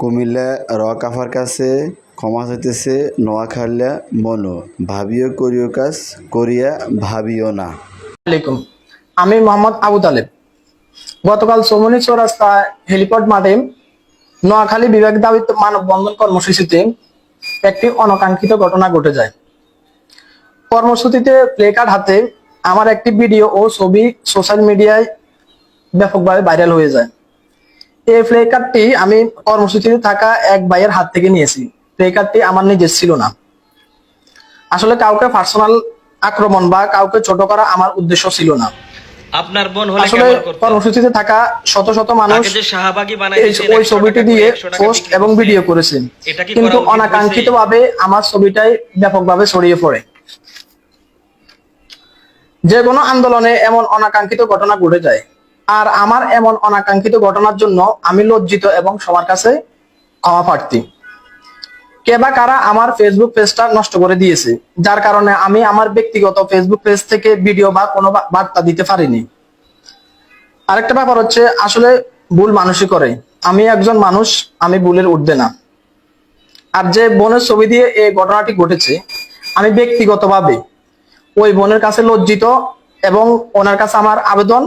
Comilla rock আফার কাছে ক্ষমা চাইতেছে নোয়াখালীর মনু। ভাবিও করিও কাজ করিয়া ভাবিও না। আলাইকুম, আমি মোহাম্মদ আবু তালেব। গতকাল চৌমুহনী চৌরাস্তা হেলিপ্যাড মাঠে নোয়াখালী বিভাগ দাবিত মানববন্ধন কর্মসূচিতে একটি অনাকাঙ্ক্ষিত ঘটনা ঘটে যায়। কর্মসূচিতে প্লেকার্ড হাতে আমার একটি ভিডিও ও ছবি সোশ্যাল মিডিয়ায় ব্যাপকভাবে ভাইরাল হয়ে যায়। এই প্লেকার্ডটি আমি কর্মসূচিতে থাকা এক ভাইয়ের হাত থেকে নিয়েছি। প্লেকার্ডটি আমার নিজের ছিল না। আসলে কাউকে পার্সোনাল আক্রমণ বা কাউকে ছোট করা আমার উদ্দেশ্য ছিল না। আপনার বোন হলে আসলে কেমন করতেন? কর্মসূচিতে থাকা শত শত মানুষ তাকে যে শাহবাগী বানাইছেন ওই 100 ছবিটি টাকা দিয়ে করে 100 টাকা পোস্ট বিক্রি এবং করছে। ভিডিও করেছেন, এটা কি কিন্তু করা উচিত অনাকাঙ্ক্ষিত হয়েছে? ভাবে আমার ছবিটাই ব্যাপকভাবে ছড়িয়ে পড়ে। যে কোনো আন্দোলনে এমন অনাকাঙ্ক্ষিত ঘটনা ঘটে যায়, আর আমার এমন অনাকাঙ্ক্ষিত ঘটনার জন্য আমি লজ্জিত এবং সবার কাছে ক্ষমা প্রার্থী। কে বা কারা আমার ফেসবুক পেজটা নষ্ট করে দিয়েছে, যার কারণে আমি আমার ব্যক্তিগত ফেসবুক পেজ থেকে ভিডিও বা কোনো বার্তা দিতে পারিনি। আরেকটা ব্যাপার হচ্ছে, আসলে ভুল মানুষই করে। আমি একজন মানুষ, আমি ভুলের ঊর্ধ্বে না। আর যে বোনের ছবি দিয়ে এই ঘটনাটি ঘটেছে, আমি ব্যক্তিগতভাবে ওই বোনের কাছে লজ্জিত এবং ওনার কাছে আমার আবেদন,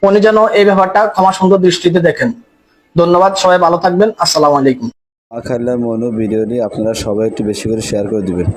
উনি যেন এই ব্যাপারটা ক্ষমা সুন্দর দৃষ্টিতে দেখেন। ধন্যবাদ, সবাই ভালো থাকবেন। আসসালামু আলাইকুম। নোয়াখালীর মনু ভিডিওটি আপনারা সবাই একটু বেশি করে শেয়ার করে দিবেন।